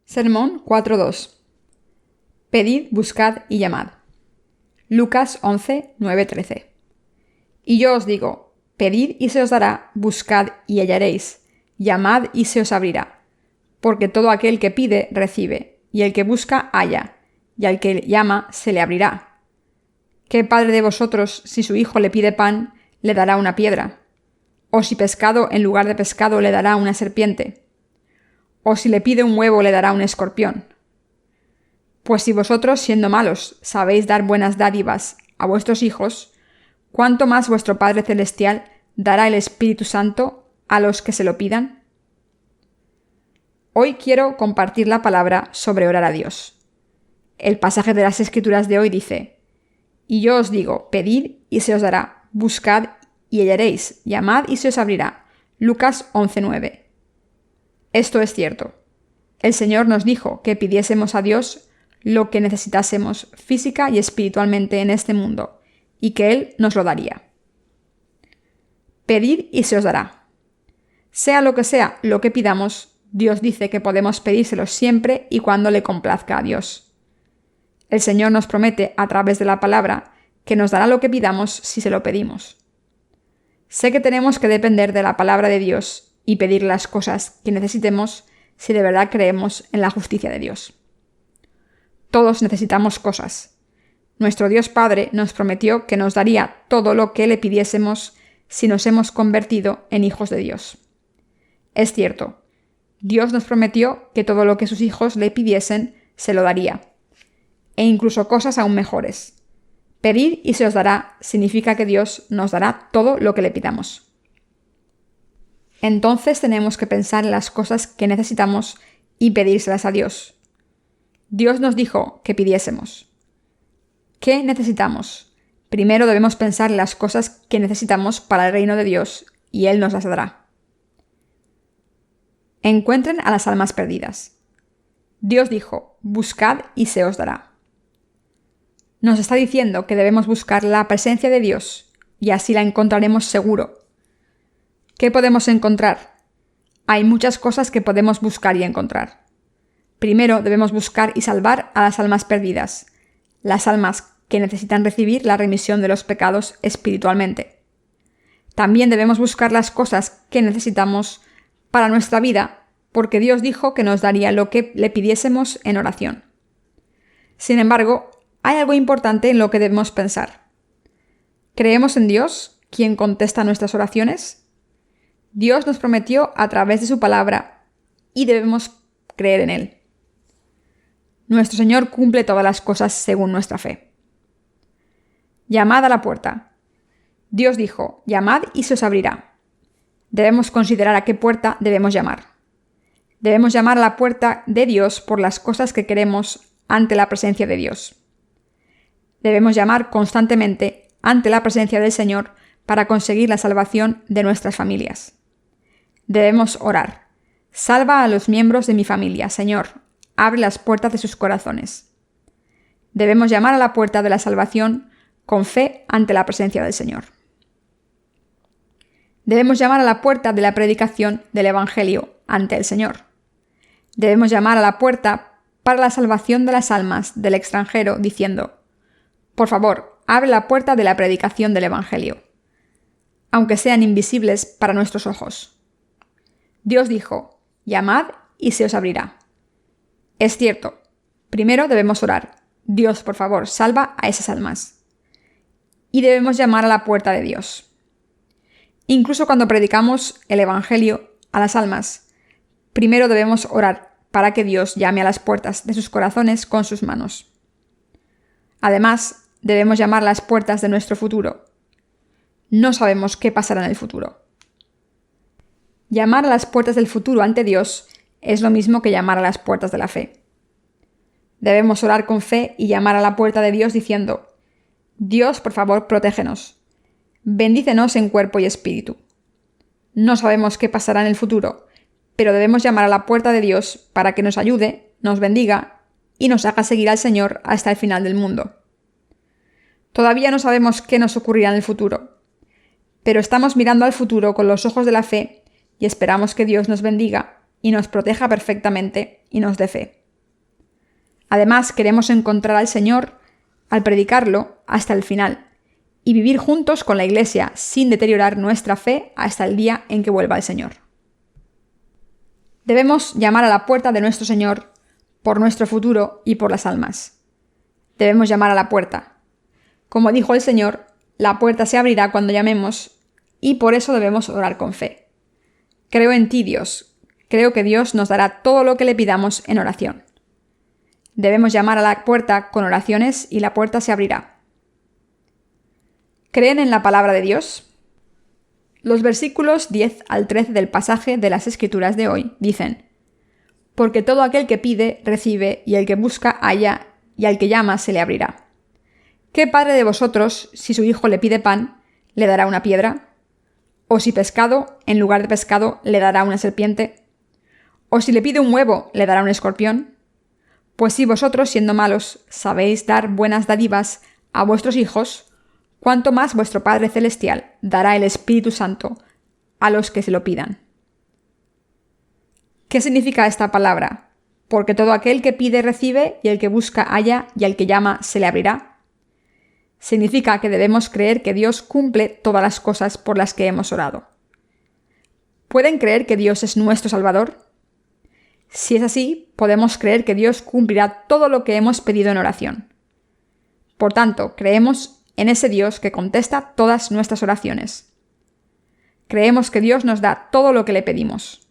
Sermón 4.2. Pedid, buscad y llamad. Lucas 11, 9-13. Y yo os digo, pedid y se os dará, buscad y hallaréis, llamad y se os abrirá. Porque todo aquel que pide, recibe, y el que busca, halla, y al que llama, se le abrirá. ¿Qué padre de vosotros, si su hijo le pide pan, le dará una piedra? ¿O si pescado, en lugar de pescado, le dará una serpiente? ¿O si le pide un huevo, le dará un escorpión? Pues si vosotros, siendo malos, sabéis dar buenas dádivas a vuestros hijos, ¿cuánto más vuestro Padre Celestial dará el Espíritu Santo a los que se lo pidan? Hoy quiero compartir la palabra sobre orar a Dios. El pasaje de las Escrituras de hoy dice: Y yo os digo, pedid y se os dará, buscad y hallaréis, llamad y se os abrirá. Lucas 11:9. Esto es cierto. El Señor nos dijo que pidiésemos a Dios lo que necesitásemos física y espiritualmente en este mundo, y que Él nos lo daría. Pedid y se os dará. Sea lo que pidamos, Dios dice que podemos pedírselo siempre y cuando le complazca a Dios. El Señor nos promete a través de la palabra que nos dará lo que pidamos si se lo pedimos. Sé que tenemos que depender de la palabra de Dios y pedir las cosas que necesitemos si de verdad creemos en la justicia de Dios. Todos necesitamos cosas. Nuestro Dios Padre nos prometió que nos daría todo lo que le pidiésemos si nos hemos convertido en hijos de Dios. Es cierto, Dios nos prometió que todo lo que sus hijos le pidiesen se lo daría, e incluso cosas aún mejores. Pedid y se os dará significa que Dios nos dará todo lo que le pidamos. Entonces tenemos que pensar en las cosas que necesitamos y pedírselas a Dios. Dios nos dijo que pidiésemos. ¿Qué necesitamos? Primero debemos pensar en las cosas que necesitamos para el reino de Dios y Él nos las dará. Encuentren a las almas perdidas. Dios dijo, buscad y se os dará. Nos está diciendo que debemos buscar la presencia de Dios y así la encontraremos seguro. ¿Qué podemos encontrar? Hay muchas cosas que podemos buscar y encontrar. Primero debemos buscar y salvar a las almas perdidas, las almas que necesitan recibir la remisión de los pecados espiritualmente. También debemos buscar las cosas que necesitamos para nuestra vida, porque Dios dijo que nos daría lo que le pidiésemos en oración. Sin embargo, hay algo importante en lo que debemos pensar. ¿Creemos en Dios, quien contesta nuestras oraciones? Dios nos prometió a través de su palabra y debemos creer en Él. Nuestro Señor cumple todas las cosas según nuestra fe. Llamad a la puerta. Dios dijo, llamad y se os abrirá. Debemos considerar a qué puerta debemos llamar. Debemos llamar a la puerta de Dios por las cosas que queremos ante la presencia de Dios. Debemos llamar constantemente ante la presencia del Señor para conseguir la salvación de nuestras familias. Debemos orar. Salva a los miembros de mi familia, Señor. Abre las puertas de sus corazones. Debemos llamar a la puerta de la salvación con fe ante la presencia del Señor. Debemos llamar a la puerta de la predicación del Evangelio ante el Señor. Debemos llamar a la puerta para la salvación de las almas del extranjero diciendo: por favor, abre la puerta de la predicación del Evangelio, aunque sean invisibles para nuestros ojos. Dios dijo, llamad y se os abrirá. Es cierto, primero debemos orar. Dios, por favor, salva a esas almas. Y debemos llamar a la puerta de Dios. Incluso cuando predicamos el Evangelio a las almas, primero debemos orar para que Dios llame a las puertas de sus corazones con sus manos. Además, debemos llamar a las puertas de nuestro futuro. No sabemos qué pasará en el futuro. Llamar a las puertas del futuro ante Dios es lo mismo que llamar a las puertas de la fe. Debemos orar con fe y llamar a la puerta de Dios diciendo: Dios, por favor, protégenos. Bendícenos en cuerpo y espíritu. No sabemos qué pasará en el futuro, pero debemos llamar a la puerta de Dios para que nos ayude, nos bendiga y nos haga seguir al Señor hasta el final del mundo. Todavía no sabemos qué nos ocurrirá en el futuro, pero estamos mirando al futuro con los ojos de la fe y esperamos que Dios nos bendiga y nos proteja perfectamente y nos dé fe. Además, queremos encontrar al Señor al predicarlo hasta el final y vivir juntos con la Iglesia sin deteriorar nuestra fe hasta el día en que vuelva el Señor. Debemos llamar a la puerta de nuestro Señor por nuestro futuro y por las almas. Debemos llamar a la puerta. Como dijo el Señor, la puerta se abrirá cuando llamemos y por eso debemos orar con fe. Creo en ti, Dios. Creo que Dios nos dará todo lo que le pidamos en oración. Debemos llamar a la puerta con oraciones y la puerta se abrirá. ¿Creen en la palabra de Dios? Los versículos 10 al 13 del pasaje de las Escrituras de hoy dicen: Porque todo aquel que pide, recibe, y el que busca, halla, y al que llama, se le abrirá. ¿Qué padre de vosotros, si su hijo le pide pan, le dará una piedra? ¿O si pescado, en lugar de pescado, le dará una serpiente? ¿O si le pide un huevo, le dará un escorpión? Pues si vosotros, siendo malos, sabéis dar buenas dádivas a vuestros hijos, cuánto más vuestro Padre Celestial dará el Espíritu Santo a los que se lo pidan. ¿Qué significa esta palabra? Porque todo aquel que pide recibe, y el que busca halla, y al que llama se le abrirá. Significa que debemos creer que Dios cumple todas las cosas por las que hemos orado. ¿Pueden creer que Dios es nuestro Salvador? Si es así, podemos creer que Dios cumplirá todo lo que hemos pedido en oración. Por tanto, creemos en ese Dios que contesta todas nuestras oraciones. Creemos que Dios nos da todo lo que le pedimos.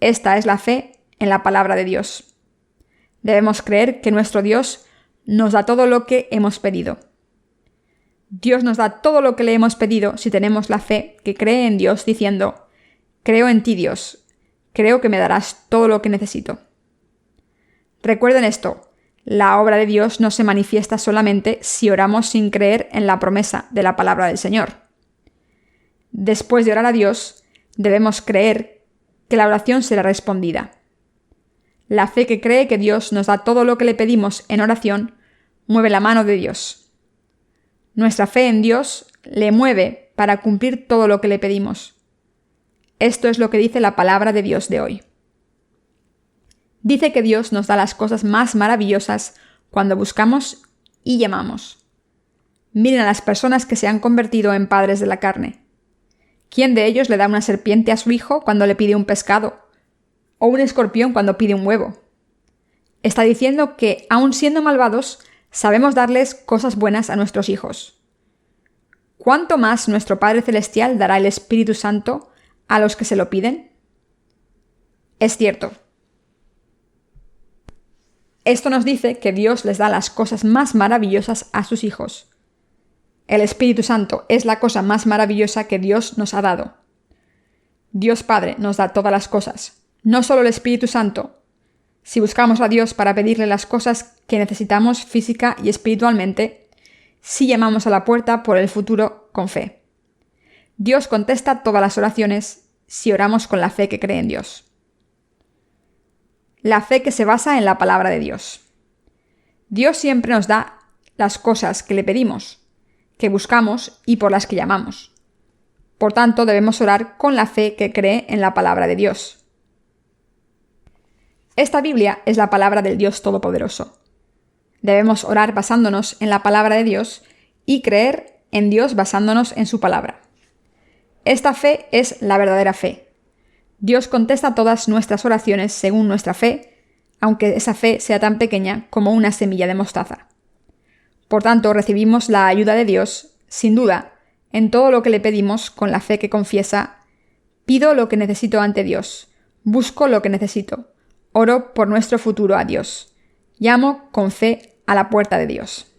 Esta es la fe en la palabra de Dios. Debemos creer que nuestro Dios nos da todo lo que hemos pedido. Dios nos da todo lo que le hemos pedido si tenemos la fe que cree en Dios diciendo: Creo en ti, Dios. Creo que me darás todo lo que necesito. Recuerden esto, la obra de Dios no se manifiesta solamente si oramos sin creer en la promesa de la palabra del Señor. Después de orar a Dios, debemos creer que la oración será respondida. La fe que cree que Dios nos da todo lo que le pedimos en oración mueve la mano de Dios. Nuestra fe en Dios le mueve para cumplir todo lo que le pedimos. Esto es lo que dice la palabra de Dios de hoy. Dice que Dios nos da las cosas más maravillosas cuando buscamos y llamamos. Miren a las personas que se han convertido en padres de la carne. ¿Quién de ellos le da una serpiente a su hijo cuando le pide un pescado? ¿O un escorpión cuando pide un huevo? Está diciendo que, aun siendo malvados, sabemos darles cosas buenas a nuestros hijos. ¿Cuánto más nuestro Padre Celestial dará el Espíritu Santo a los que se lo piden? Es cierto. Esto nos dice que Dios les da las cosas más maravillosas a sus hijos. El Espíritu Santo es la cosa más maravillosa que Dios nos ha dado. Dios Padre nos da todas las cosas, no solo el Espíritu Santo. Si buscamos a Dios para pedirle las cosas que necesitamos física y espiritualmente, si llamamos a la puerta por el futuro con fe. Dios contesta todas las oraciones si oramos con la fe que cree en Dios. La fe que se basa en la palabra de Dios. Dios siempre nos da las cosas que le pedimos, que buscamos y por las que llamamos. Por tanto, debemos orar con la fe que cree en la palabra de Dios. Esta Biblia es la palabra del Dios Todopoderoso. Debemos orar basándonos en la palabra de Dios y creer en Dios basándonos en su palabra. Esta fe es la verdadera fe. Dios contesta todas nuestras oraciones según nuestra fe, aunque esa fe sea tan pequeña como una semilla de mostaza. Por tanto, recibimos la ayuda de Dios, sin duda, en todo lo que le pedimos con la fe que confiesa: pido lo que necesito ante Dios, busco lo que necesito, oro por nuestro futuro a Dios, llamo con fe a la puerta de Dios.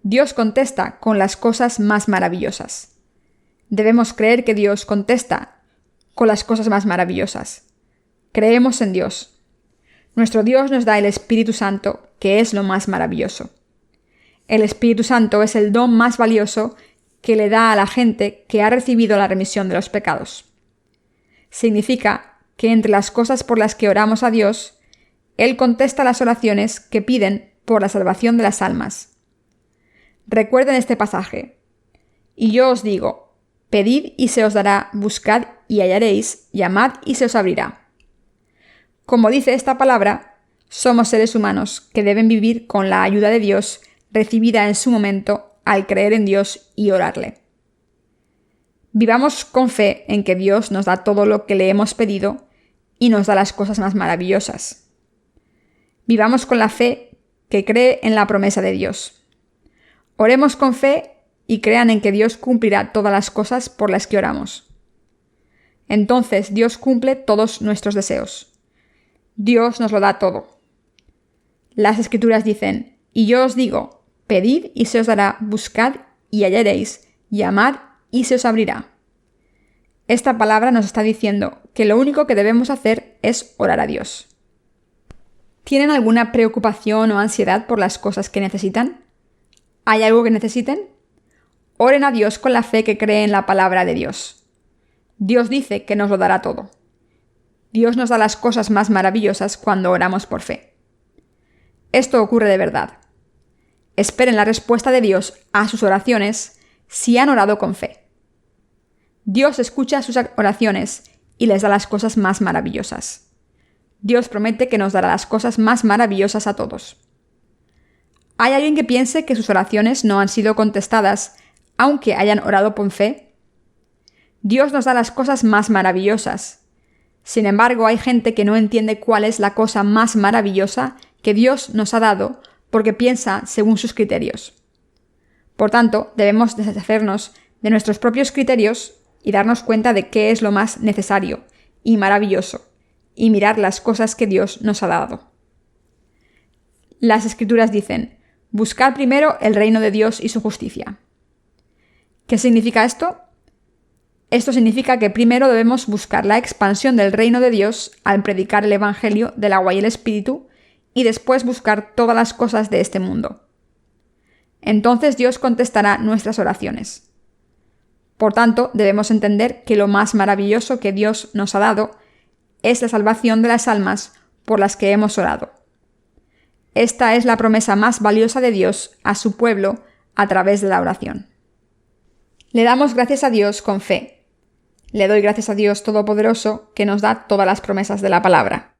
Dios contesta con las cosas más maravillosas. Debemos creer que Dios contesta con las cosas más maravillosas. Creemos en Dios. Nuestro Dios nos da el Espíritu Santo, que es lo más maravilloso. El Espíritu Santo es el don más valioso que le da a la gente que ha recibido la remisión de los pecados. Significa que entre las cosas por las que oramos a Dios, Él contesta las oraciones que piden por la salvación de las almas. Recuerden este pasaje. Y yo os digo: pedid y se os dará, buscad y hallaréis, llamad y se os abrirá. Como dice esta palabra, Somos seres humanos que deben vivir con la ayuda de Dios recibida en su momento al creer en Dios y orarle. Vivamos con fe en que Dios nos da todo lo que le hemos pedido y nos da las cosas más maravillosas. Vivamos con la fe que cree en la promesa de Dios. Oremos con fe y crean en que Dios cumplirá todas las cosas por las que oramos. Entonces Dios cumple todos nuestros deseos. Dios nos lo da todo. Las Escrituras dicen: y yo os digo, pedid y se os dará, buscad y hallaréis, llamad y se os abrirá. Esta palabra nos está diciendo que lo único que debemos hacer es orar a Dios. ¿Tienen alguna preocupación o ansiedad por las cosas que necesitan? ¿Hay algo que necesiten? Oren a Dios con la fe que cree en la palabra de Dios. Dios dice que nos lo dará todo. Dios nos da las cosas más maravillosas cuando oramos por fe. Esto ocurre de verdad. Esperen la respuesta de Dios a sus oraciones si han orado con fe. Dios escucha sus oraciones y les da las cosas más maravillosas. Dios promete que nos dará las cosas más maravillosas a todos. ¿Hay alguien que piense que sus oraciones no han sido contestadas aunque hayan orado con fe? Dios nos da las cosas más maravillosas. Sin embargo, hay gente que no entiende cuál es la cosa más maravillosa que Dios nos ha dado porque piensa según sus criterios. Por tanto, debemos deshacernos de nuestros propios criterios y darnos cuenta de qué es lo más necesario y maravilloso, y mirar las cosas que Dios nos ha dado. Las Escrituras dicen: buscad primero el reino de Dios y su justicia. ¿Qué significa esto? Esto significa que primero debemos buscar la expansión del reino de Dios al predicar el Evangelio del agua y el Espíritu, y después buscar todas las cosas de este mundo. Entonces Dios contestará nuestras oraciones. Por tanto, debemos entender que lo más maravilloso que Dios nos ha dado es la salvación de las almas por las que hemos orado. Esta es la promesa más valiosa de Dios a su pueblo a través de la oración. Le damos gracias a Dios con fe. Le doy gracias a Dios Todopoderoso que nos da todas las promesas de la palabra.